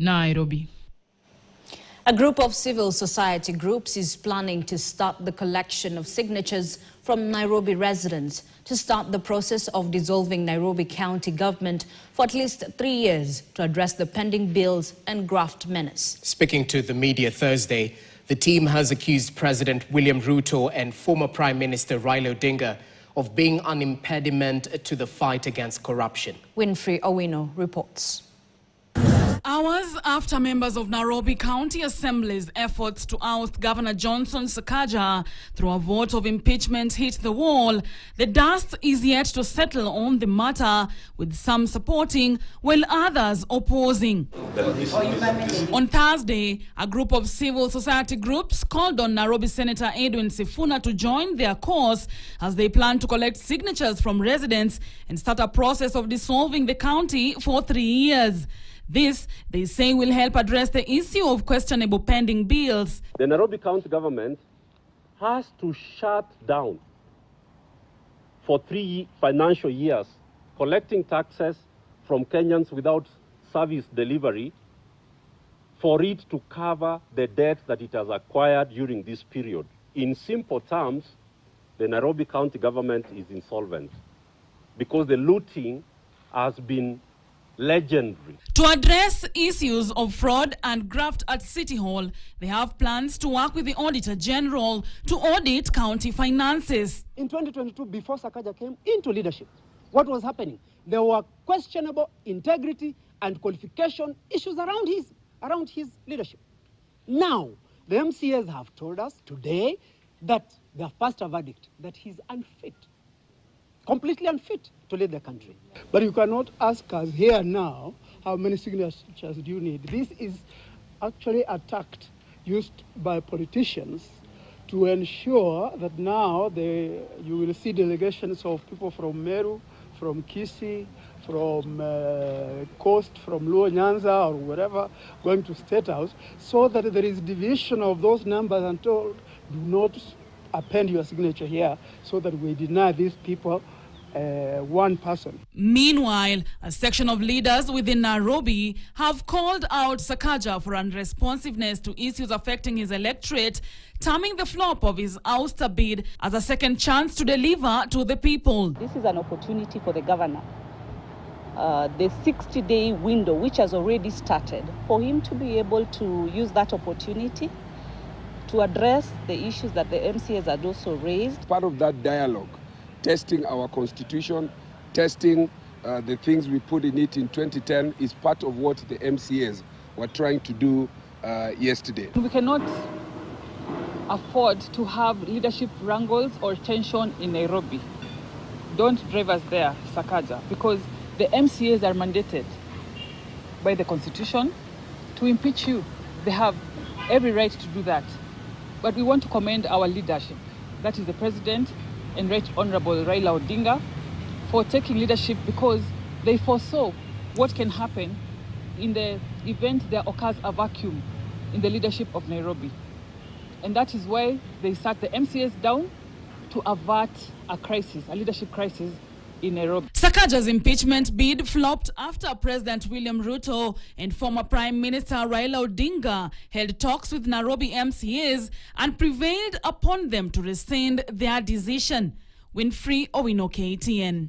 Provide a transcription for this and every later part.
Nairobi. A group of civil society groups is planning to start the collection of signatures from Nairobi residents to start the process of dissolving Nairobi County government for at least 3 years to address the pending bills and graft menace. Speaking to the media Thursday, the team has accused President William Ruto and former Prime Minister Raila Odinga of being an impediment to the fight against corruption. Winfrey Owino reports. Hours after members of Nairobi County Assembly's efforts to oust Governor Johnson Sakaja through a vote of impeachment hit the wall, the dust is yet to settle on the matter, with some supporting while others opposing. On Thursday, a group of civil society groups called on Nairobi Senator Edwin Sifuna to join their cause as they plan to collect signatures from residents and start a process of dissolving the county for 3 years. This, they say, will help address the issue of questionable pending bills. The Nairobi County government has to shut down for 3 financial years, collecting taxes from Kenyans without service delivery, for it to cover the debt that it has acquired during this period. In simple terms, the Nairobi County government is insolvent because the looting has been legendary. To address issues of fraud and graft at City Hall, they have plans to work with the Auditor General to audit county finances. In 2022, before Sakaja came into leadership, what was happening? There were questionable integrity and qualification issues around his leadership. Now, the MCAs have told us today that they have passed a verdict that he's unfit, completely unfit to lead the country. But you cannot ask us here now how many signatures do you need. This is actually a tact used by politicians to ensure that now you will see delegations of people from Meru, from Kisii, from Coast, from Luo Nyanza or wherever, going to State House, so that there is division of those numbers and told, do not append your signature here, so that we deny these people one person. Meanwhile, a section of leaders within Nairobi have called out Sakaja for unresponsiveness to issues affecting his electorate, terming the flop of his ouster bid as a second chance to deliver to the people. This is an opportunity for the governor. The 60-day window, which has already started, for him to be able to use that opportunity to address the issues that the MCAs had also raised. Part of that dialogue, testing our constitution, testing the things we put in it in 2010 is part of what the MCAs were trying to do yesterday. We cannot afford to have leadership wrangles or tension in Nairobi. Don't drive us there, Sakaja, because the MCAs are mandated by the constitution to impeach you. They have every right to do that. But we want to commend our leadership, that is the President and Right Honorable Raila Odinga, for taking leadership, because they foresaw what can happen in the event there occurs a vacuum in the leadership of Nairobi. And that is why they sat the MCAs down to avert a crisis, a leadership crisis in Nairobi. Sakaja's impeachment bid flopped after President William Ruto and former Prime Minister Raila Odinga held talks with Nairobi MCAs and prevailed upon them to rescind their decision. Winfrey Owino, KTN.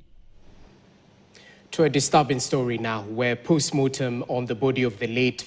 To a disturbing story now, where post-mortem on the body of the late